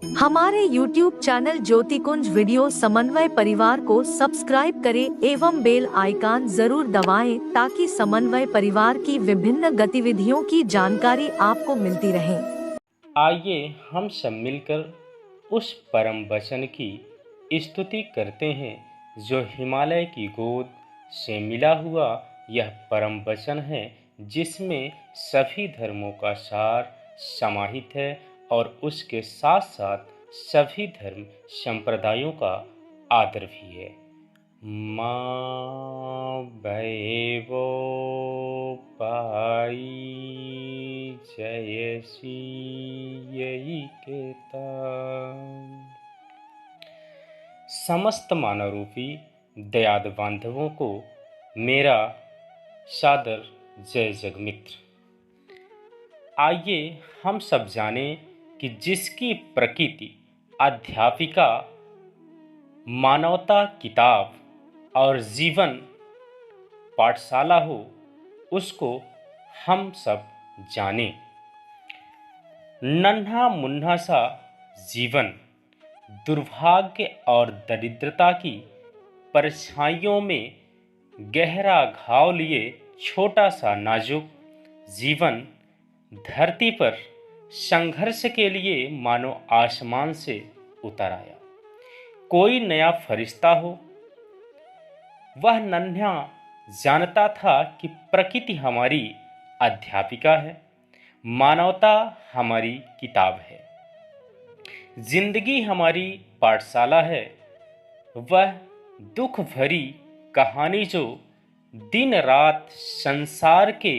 हमारे YouTube channel ज्योतिकुंज video समन्वय परिवार को सब्सक्राइब करें एवं बेल आइकन जरूर दबाएं ताकि समन्वय परिवार की विभिन्न गतिविधियों की जानकारी आपको मिलती रहे। आइए हम सब मिलकर उस परम वचन की स्तुति करते हैं जो हिमालय की गोद से मिला हुआ यह परम वचन है, जिसमें सभी धर्मों का सार समाहित है और उसके साथ साथ सभी धर्म संप्रदायों का आदर भी है। माँ भैवो पाई जयसी यही केता। समस्त मानव रूपी दयाद बांधवों को मेरा सादर जय जगमित्र। आइए हम सब जानें कि जिसकी प्रकृति अध्यापिका, मानवता किताब और जीवन पाठशाला हो, उसको हम सब जानें। नन्हा मुन्ना सा जीवन दुर्भाग्य और दरिद्रता की परछाइयों में गहरा घाव लिए छोटा सा नाजुक जीवन धरती पर संघर्ष के लिए मानो आसमान से उतर आया। कोई नया फरिश्ता हो। वह नन्हा जानता था कि प्रकृति हमारी अध्यापिका है, मानवता हमारी किताब है, जिंदगी हमारी पाठशाला है। वह दुख भरी कहानी जो दिन रात संसार के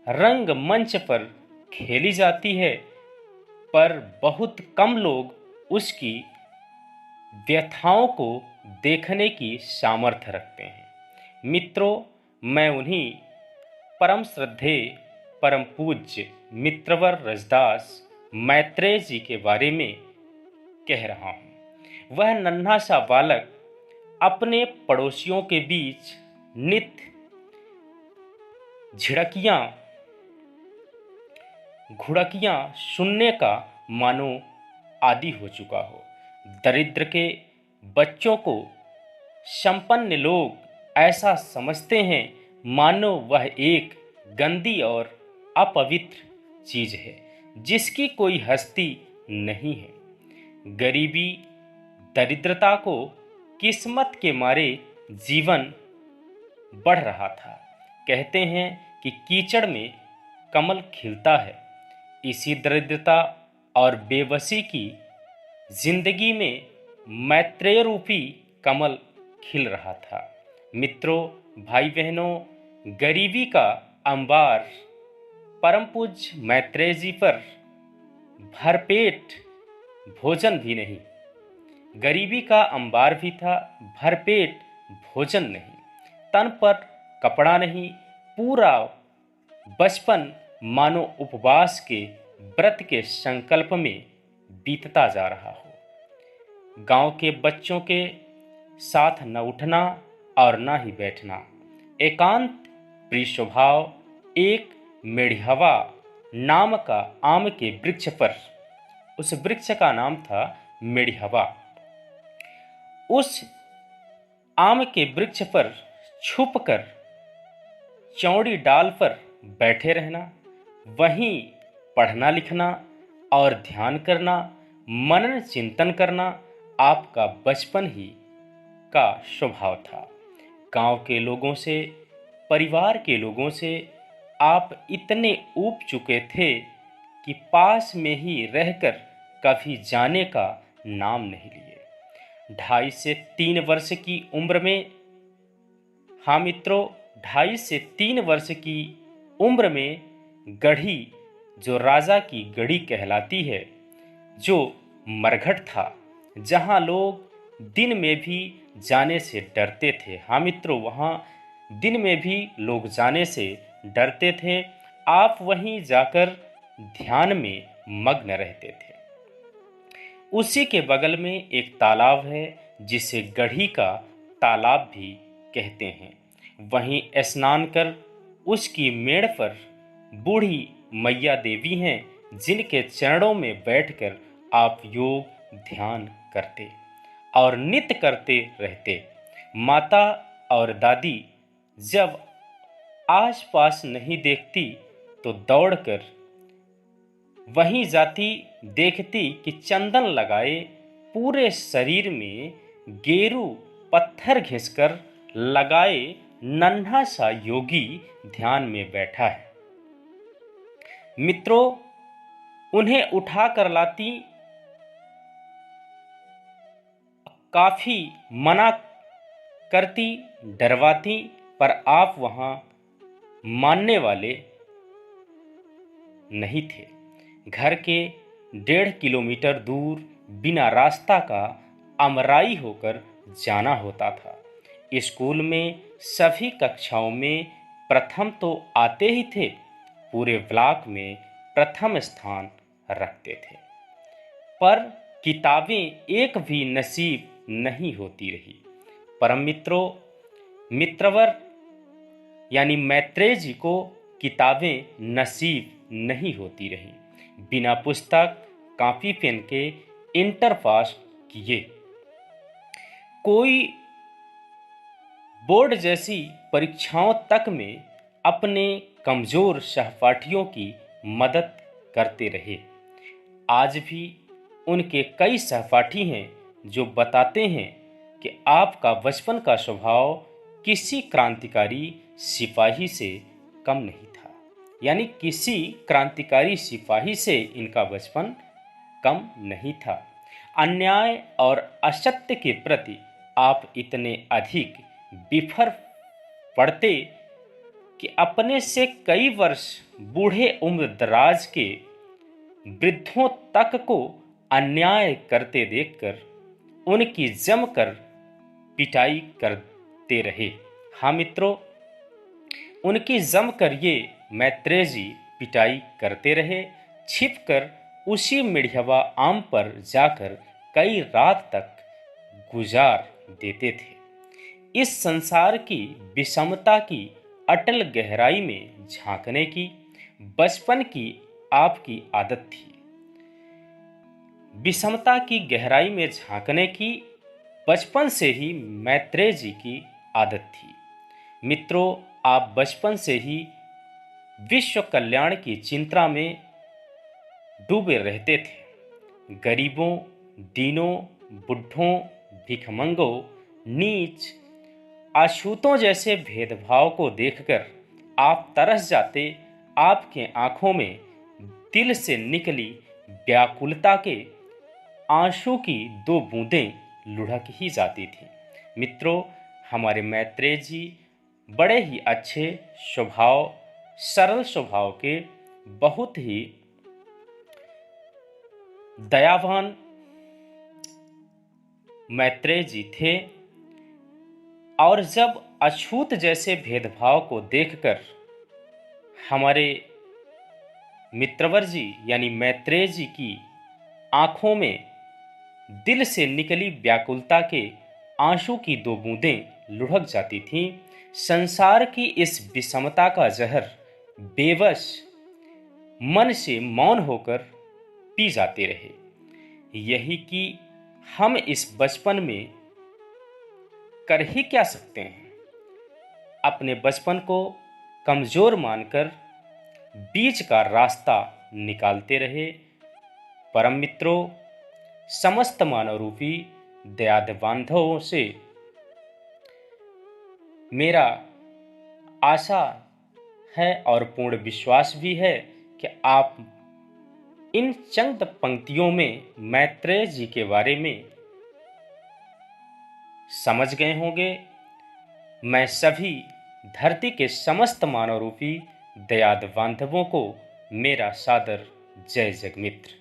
रंगमंच पर खेली जाती है, पर बहुत कम लोग उसकी व्यथाओं को देखने की सामर्थ्य रखते हैं। मित्रों, मैं उन्हीं परम श्रद्धेय परम पूज्य मित्रवर रजदास मैत्रेय जी के बारे में कह रहा हूँ। वह नन्हा सा बालक अपने पड़ोसियों के बीच नित्य घुड़कियाँ सुनने का मानो आदी हो चुका हो। दरिद्र के बच्चों को संपन्न लोग ऐसा समझते हैं मानो वह एक गंदी और अपवित्र चीज है जिसकी कोई हस्ती नहीं है। गरीबी दरिद्रता को किस्मत के मारे जीवन बढ़ रहा था। कहते हैं कि कीचड़ में कमल खिलता है। इसी दरिद्रता और बेबसी की जिंदगी में मैत्रेय रूपी कमल खिल रहा था। मित्रों, भाई बहनों, गरीबी का अंबार परम पूज्य मैत्रेय जी पर भरपेट भोजन भी नहीं। गरीबी का अंबार भी था, भरपेट भोजन नहीं, तन पर कपड़ा नहीं। पूरा बचपन मानो उपवास के व्रत के संकल्प में बीतता जा रहा हो। गांव के बच्चों के साथ न उठना और न ही बैठना। एकांत प्रिय स्वभाव एक मेढ़वा नाम का आम के वृक्ष पर, उस वृक्ष का नाम था मेढ़वा, उस आम के वृक्ष पर छुपकर चौड़ी डाल पर बैठे रहना, वहीं पढ़ना लिखना और ध्यान करना, मनन चिंतन करना आपका बचपन ही का स्वभाव था। गांव के लोगों से, परिवार के लोगों से आप इतने ऊब चुके थे कि पास में ही रहकर कभी जाने का नाम नहीं लिए। 2.5 से 3 वर्ष की उम्र में, हाँ मित्रों, 2.5 से 3 वर्ष की उम्र में गढ़ी, जो राजा की गढ़ी कहलाती है, जो मरघट था, जहाँ लोग दिन में भी जाने से डरते थे। हाँ मित्रों, वहाँ दिन में भी लोग जाने से डरते थे। आप वहीं जाकर ध्यान में मग्न रहते थे। उसी के बगल में एक तालाब है जिसे गढ़ी का तालाब भी कहते हैं। वहीं स्नान कर उसकी मेड़ पर बूढ़ी मैया देवी हैं, जिनके चरणों में बैठकर आप योग ध्यान करते और नित्य करते रहते। माता और दादी जब आसपास नहीं देखती तो दौड़कर वहीं जाती, देखती कि चंदन लगाए पूरे शरीर में गेरू पत्थर घिसकर लगाए नन्हा सा योगी ध्यान में बैठा है। मित्रों, उन्हें उठा कर लाती, काफी मना करती, डरवाती, पर आप वहां मानने वाले नहीं थे। घर के 1.5 किलोमीटर दूर बिना रास्ता का अमराई होकर जाना होता था। स्कूल में सभी कक्षाओं में प्रथम तो आते ही थे, पूरे ब्लॉक में प्रथम स्थान रखते थे, पर किताबें एक भी नसीब नहीं होती रही। परम मित्रों, मित्रवर यानी मैत्रेय जी को किताबें नसीब नहीं होती रही। बिना पुस्तक कॉपी पेन के इंटर पास किए। कोई बोर्ड जैसी परीक्षाओं तक में अपने कमजोर सहपाठियों की मदद करते रहे। आज भी उनके कई सहपाठी हैं जो बताते हैं कि आपका बचपन का स्वभाव किसी क्रांतिकारी सिपाही से कम नहीं था। यानी किसी क्रांतिकारी सिपाही से इनका बचपन कम नहीं था। अन्याय और असत्य के प्रति आप इतने अधिक बिफर पड़ते कि अपने से कई वर्ष बूढ़े उम्र दराज के वृद्धों तक को अन्याय करते देखकर उनकी जमकर पिटाई करते रहे। हाँ मित्रों, उनकी जमकर ये मैत्रेय जी पिटाई करते रहे। छिपकर उसी मिढ़ियावा आम पर जाकर कई रात तक गुजार देते थे। इस संसार की विषमता की अटल गहराई में झांकने की बचपन की आपकी आदत थी। विषमता की गहराई में झांकने की बचपन से ही मैत्रेय जी की आदत थी। मित्रों, आप बचपन से ही विश्व कल्याण की चिंता में डूबे रहते थे। गरीबों, दीनों, बुढ़ों, भिखमंगों, नीच, अछूतों जैसे भेदभाव को देखकर आप तरस जाते। आपके आंखों में दिल से निकली व्याकुलता के आंसू की 2 बूंदें लुढ़क ही जाती थी। मित्रों, हमारे मैत्रेय जी बड़े ही अच्छे स्वभाव, सरल स्वभाव के, बहुत ही दयावान मैत्रेय जी थे। और जब अछूत जैसे भेदभाव को देखकर हमारे मित्रवर जी यानी मैत्रेय जी की आंखों में दिल से निकली व्याकुलता के आंसू की 2 बूंदें लुढ़क जाती थीं। संसार की इस विषमता का जहर बेबस मन से मौन होकर पी जाते रहे। यही कि हम इस बचपन में कर ही क्या सकते हैं। अपने बचपन को कमजोर मानकर बीच का रास्ता निकालते रहे। परम मित्रों, समस्त मानव रूपी दयाद बांधवों से मेरा आशा है और पूर्ण विश्वास भी है कि आप इन चंद पंक्तियों में मैत्रेय जी के बारे में समझ गए होंगे। मैं सभी धरती के समस्त मानव रूपी दयाद बांधवों को मेरा सादर जय जगमित्र।